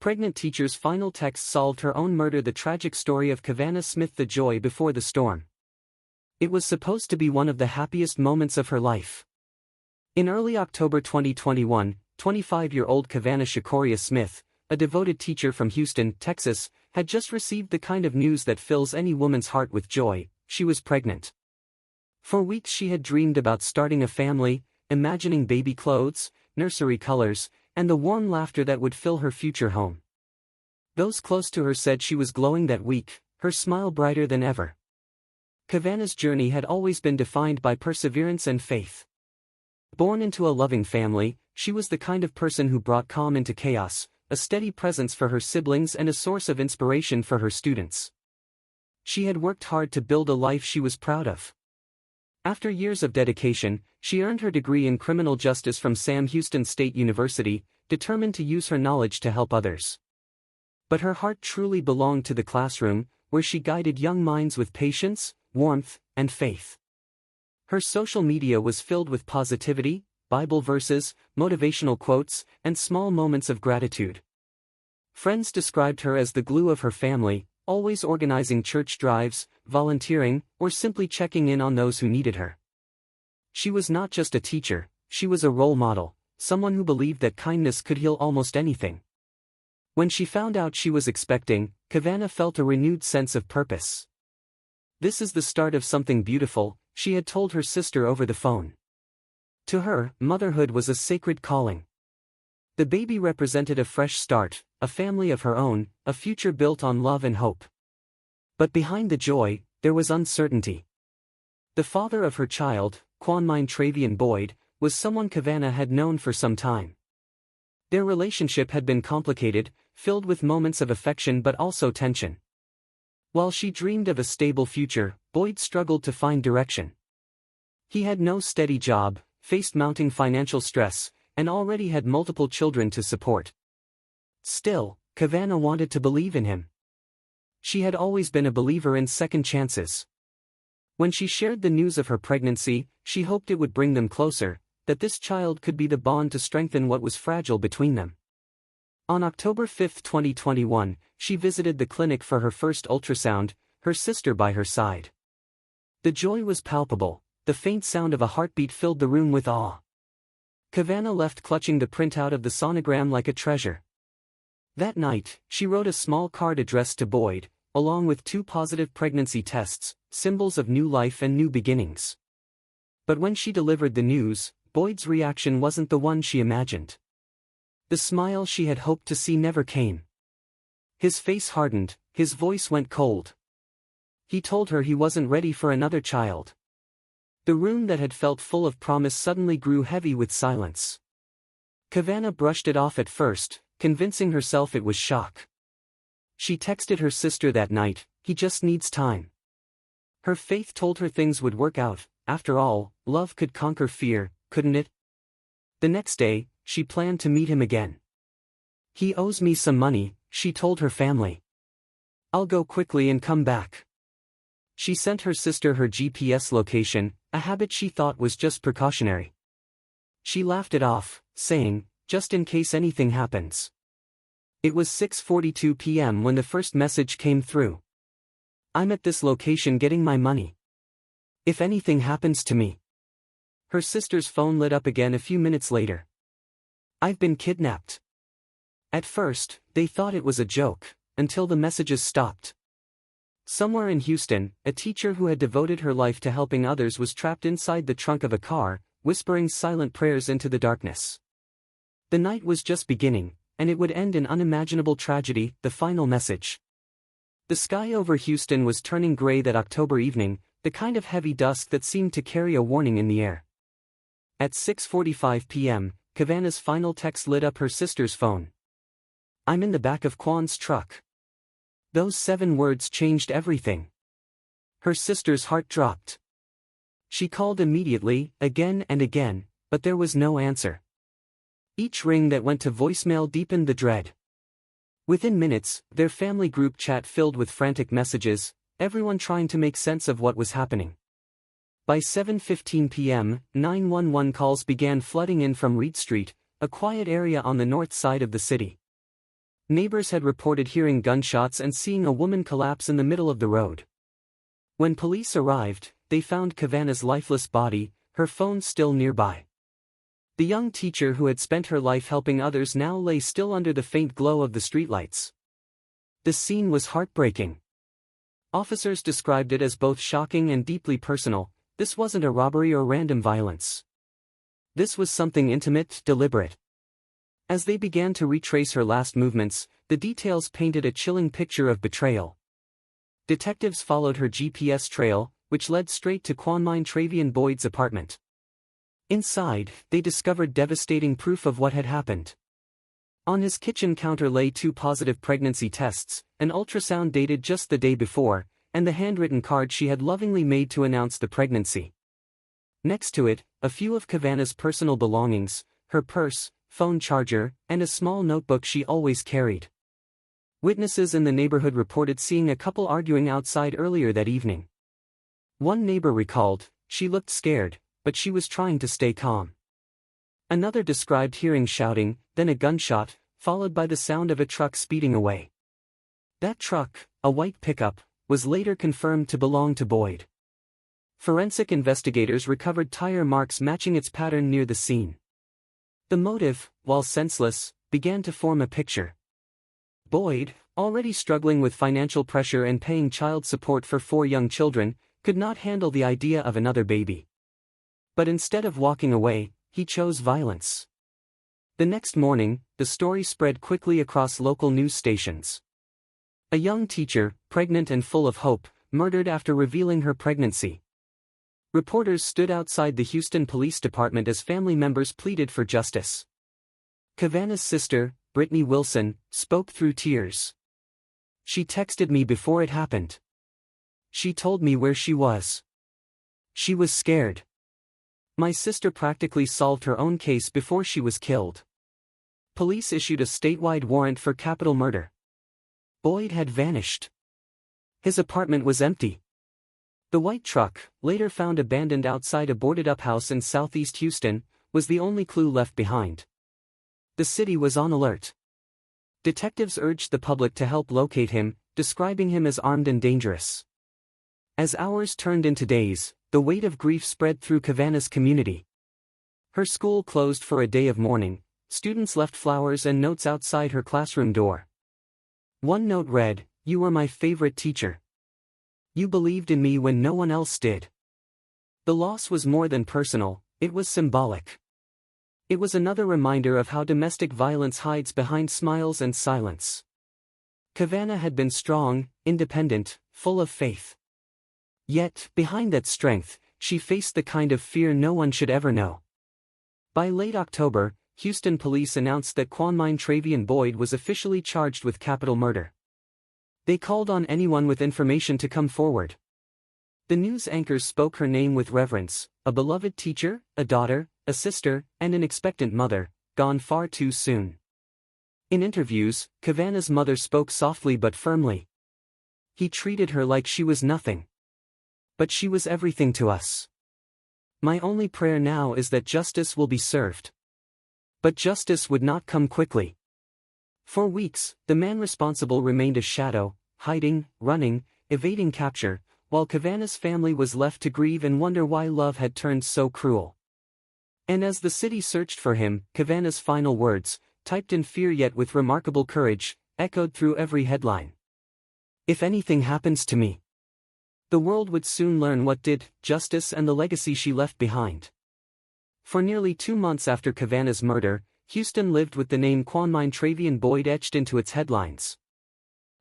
pregnant teacher's final text solved her own murder. The tragic story of Kavana Smith, the joy before the storm. It was supposed to be one of the happiest moments of her life. In early October 2021, 25-year-old Kavana Shakoria Smith, a devoted teacher from Houston, Texas, had just received the kind of news that fills any woman's heart with joy. She was pregnant. For weeks she had dreamed about starting a family, imagining baby clothes, nursery colors, and the warm laughter that would fill her future home. Those close to her said she was glowing that week, her smile brighter than ever. Kavana's journey had always been defined by perseverance and faith. Born into a loving family, she was the kind of person who brought calm into chaos, a steady presence for her siblings and a source of inspiration for her students. She had worked hard to build a life she was proud of. After years of dedication, she earned her degree in criminal justice from Sam Houston State University, determined to use her knowledge to help others. But her heart truly belonged to the classroom, where she guided young minds with patience, warmth, and faith. Her social media was filled with positivity, Bible verses, motivational quotes, and small moments of gratitude. Friends described her as the glue of her family, always organizing church drives, volunteering, or simply checking in on those who needed her. She was not just a teacher, she was a role model, someone who believed that kindness could heal almost anything. When she found out she was expecting, Kavana felt a renewed sense of purpose. "This is the start of something beautiful," she had told her sister over the phone. To her, motherhood was a sacred calling. The baby represented a fresh start, a family of her own, a future built on love and hope. But behind the joy, there was uncertainty. The father of her child, Quanmine Travian Boyd, was someone Kavana had known for some time. Their relationship had been complicated, filled with moments of affection but also tension. While she dreamed of a stable future, Boyd struggled to find direction. He had no steady job, faced mounting financial stress, and already had multiple children to support. Still, Kavana wanted to believe in him. She had always been a believer in second chances. When she shared the news of her pregnancy, she hoped it would bring them closer, that this child could be the bond to strengthen what was fragile between them. On October 5, 2021, she visited the clinic for her first ultrasound, her sister by her side. The joy was palpable, the faint sound of a heartbeat filled the room with awe. Kavana left clutching the printout of the sonogram like a treasure. That night, she wrote a small card addressed to Boyd, along with 2 positive pregnancy tests, symbols of new life and new beginnings. But when she delivered the news, Boyd's reaction wasn't the one she imagined. The smile she had hoped to see never came. His face hardened, his voice went cold. He told her he wasn't ready for another child. The room that had felt full of promise suddenly grew heavy with silence. Kavana brushed it off at first, convincing herself it was shock. She texted her sister that night, "He just needs time." Her faith told her things would work out. After all, love could conquer fear, couldn't it? The next day, she planned to meet him again. "He owes me some money," she told her family. "I'll go quickly and come back." She sent her sister her GPS location, a habit she thought was just precautionary. She laughed it off, saying, "Just in case anything happens." It was 6:42 p.m. when the first message came through. "I'm at this location getting my money. If anything happens to me." Her sister's phone lit up again a few minutes later. "I've been kidnapped." At first, they thought it was a joke, until the messages stopped. Somewhere in Houston, a teacher who had devoted her life to helping others was trapped inside the trunk of a car, whispering silent prayers into the darkness. The night was just beginning, and it would end in unimaginable tragedy. The final message. The sky over Houston was turning gray that October evening, the kind of heavy dusk that seemed to carry a warning in the air. At 6:45 p.m., Kavana's final text lit up her sister's phone. "I'm in the back of Quan's truck." Those 7 words changed everything. Her sister's heart dropped. She called immediately, again and again, but there was no answer. Each ring that went to voicemail deepened the dread. Within minutes, their family group chat filled with frantic messages, everyone trying to make sense of what was happening. By 7:15 p.m., 911 calls began flooding in from Reed Street, a quiet area on the north side of the city. Neighbors had reported hearing gunshots and seeing a woman collapse in the middle of the road. When police arrived, they found Kavana's lifeless body, her phone still nearby. The young teacher who had spent her life helping others now lay still under the faint glow of the streetlights. The scene was heartbreaking. Officers described it as both shocking and deeply personal. This wasn't a robbery or random violence. This was something intimate, deliberate. As they began to retrace her last movements, the details painted a chilling picture of betrayal. Detectives followed her GPS trail, which led straight to Quanmine Travian Boyd's apartment. Inside, they discovered devastating proof of what had happened. On his kitchen counter lay 2 positive pregnancy tests, an ultrasound dated just the day before, and the handwritten card she had lovingly made to announce the pregnancy. Next to it, a few of Kavana's personal belongings, her purse, phone charger, and a small notebook she always carried. Witnesses in the neighborhood reported seeing a couple arguing outside earlier that evening. One neighbor recalled, "She looked scared, but she was trying to stay calm." Another described hearing shouting, then a gunshot, followed by the sound of a truck speeding away. That truck, a white pickup, was later confirmed to belong to Boyd. Forensic investigators recovered tire marks matching its pattern near the scene. The motive, while senseless, began to form a picture. Boyd, already struggling with financial pressure and paying child support for 4 young children, could not handle the idea of another baby. But instead of walking away, he chose violence. The next morning, the story spread quickly across local news stations. A young teacher, pregnant and full of hope, murdered after revealing her pregnancy. Reporters stood outside the Houston Police Department as family members pleaded for justice. Kavana's sister, Brittany Wilson, spoke through tears. "She texted me before it happened. She told me where she was. She was scared. My sister practically solved her own case before she was killed." Police issued a statewide warrant for capital murder. Boyd had vanished. His apartment was empty. The white truck, later found abandoned outside a boarded-up house in southeast Houston, was the only clue left behind. The city was on alert. Detectives urged the public to help locate him, describing him as armed and dangerous. As hours turned into days, the weight of grief spread through Kavana's community. Her school closed for a day of mourning. Students left flowers and notes outside her classroom door. One note read, "You were my favorite teacher. You believed in me when no one else did." The loss was more than personal, it was symbolic. It was another reminder of how domestic violence hides behind smiles and silence. Kavana had been strong, independent, full of faith. Yet, behind that strength, she faced the kind of fear no one should ever know. By late October, Houston police announced that Quanmine Travian Boyd was officially charged with capital murder. They called on anyone with information to come forward. The news anchors spoke her name with reverence, a beloved teacher, a daughter, a sister, and an expectant mother, gone far too soon. In interviews, Kavana's mother spoke softly but firmly. "He treated her like she was nothing. But she was everything to us. My only prayer now is that justice will be served." But justice would not come quickly. For weeks, the man responsible remained a shadow, hiding, running, evading capture, while Kavana's family was left to grieve and wonder why love had turned so cruel. And as the city searched for him, Kavana's final words, typed in fear yet with remarkable courage, echoed through every headline. "If anything happens to me." The world would soon learn what did, justice and the legacy she left behind. For nearly 2 months after Kavana's murder, Houston lived with the name Quanmine Travian Boyd etched into its headlines.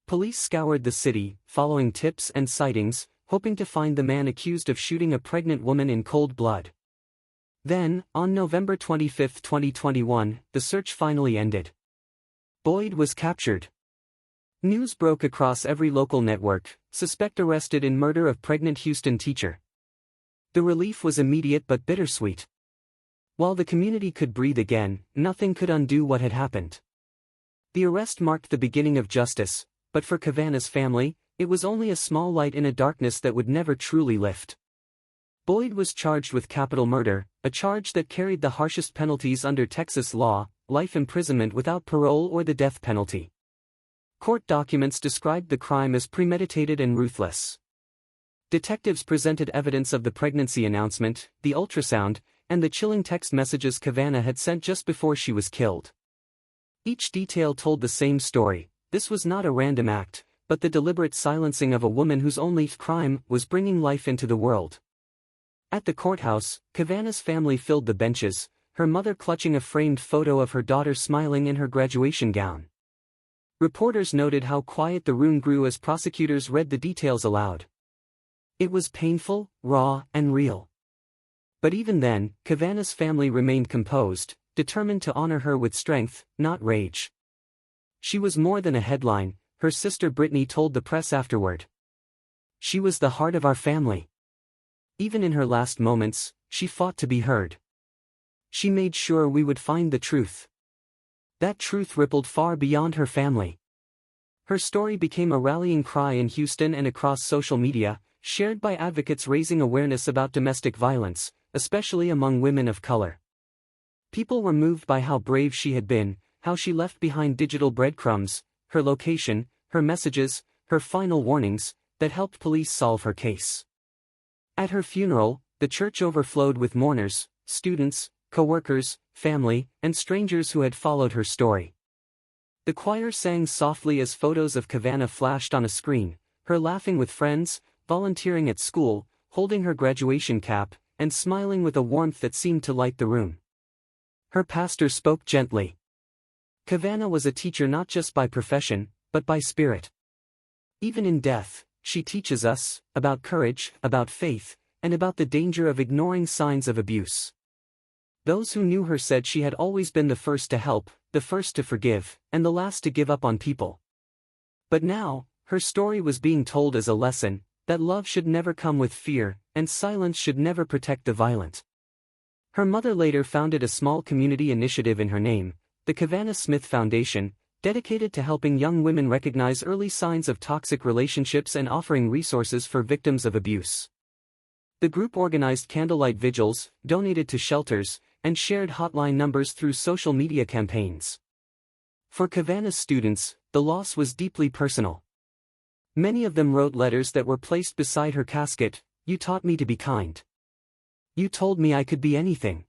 Police scoured the city, following tips and sightings, hoping to find the man accused of shooting a pregnant woman in cold blood. Then, on November 25, 2021, the search finally ended. Boyd was captured. News broke across every local network, suspect arrested in murder of pregnant Houston teacher. The relief was immediate but bittersweet. While the community could breathe again, nothing could undo what had happened. The arrest marked the beginning of justice, but for Kavana's family, it was only a small light in a darkness that would never truly lift. Boyd was charged with capital murder, a charge that carried the harshest penalties under Texas law, life imprisonment without parole or the death penalty. Court documents described the crime as premeditated and ruthless. Detectives presented evidence of the pregnancy announcement, the ultrasound, and the chilling text messages Kavana had sent just before she was killed. Each detail told the same story: this was not a random act, but the deliberate silencing of a woman whose only crime was bringing life into the world. At the courthouse, Kavana's family filled the benches, her mother clutching a framed photo of her daughter smiling in her graduation gown. Reporters noted how quiet the room grew as prosecutors read the details aloud. It was painful, raw, and real. But even then, Kavana's family remained composed, determined to honor her with strength, not rage. She was more than a headline, her sister Brittany told the press afterward. She was the heart of our family. Even in her last moments, she fought to be heard. She made sure we would find the truth. That truth rippled far beyond her family. Her story became a rallying cry in Houston and across social media, shared by advocates raising awareness about domestic violence, especially among women of color. People were moved by how brave she had been, how she left behind digital breadcrumbs, her location, her messages, her final warnings, that helped police solve her case. At her funeral, the church overflowed with mourners, students, co-workers, family, and strangers who had followed her story. The choir sang softly as photos of Kavana flashed on a screen, her laughing with friends, volunteering at school, holding her graduation cap, and smiling with a warmth that seemed to light the room. Her pastor spoke gently. Kavana was a teacher not just by profession, but by spirit. Even in death, she teaches us about courage, about faith, and about the danger of ignoring signs of abuse. Those who knew her said she had always been the first to help, the first to forgive, and the last to give up on people. But now, her story was being told as a lesson, that love should never come with fear, and silence should never protect the violent. Her mother later founded a small community initiative in her name, the Kavana Smith Foundation, dedicated to helping young women recognize early signs of toxic relationships and offering resources for victims of abuse. The group organized candlelight vigils, donated to shelters, and shared hotline numbers through social media campaigns. For Kavana's students, the loss was deeply personal. Many of them wrote letters that were placed beside her casket: "You taught me to be kind. You told me I could be anything.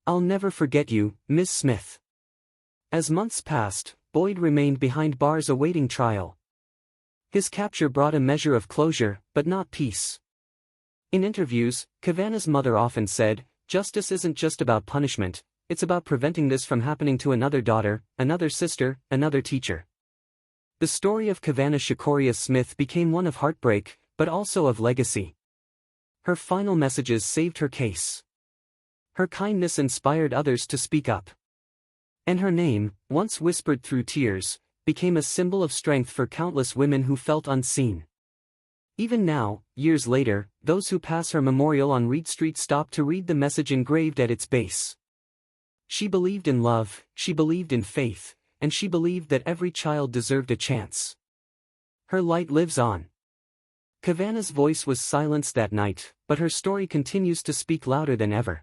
I'll never forget you, Ms. Smith." As months passed, Boyd remained behind bars awaiting trial. His capture brought a measure of closure, but not peace. In interviews, Kavana's mother often said, "Justice isn't just about punishment, it's about preventing this from happening to another daughter, another sister, another teacher." The story of Kavana Shakoria Smith became one of heartbreak, but also of legacy. Her final messages saved her case. Her kindness inspired others to speak up. And her name, once whispered through tears, became a symbol of strength for countless women who felt unseen. Even now, years later, those who pass her memorial on Reed Street stop to read the message engraved at its base. She believed in love, she believed in faith, and she believed that every child deserved a chance. Her light lives on. Kavana's voice was silenced that night, but her story continues to speak louder than ever.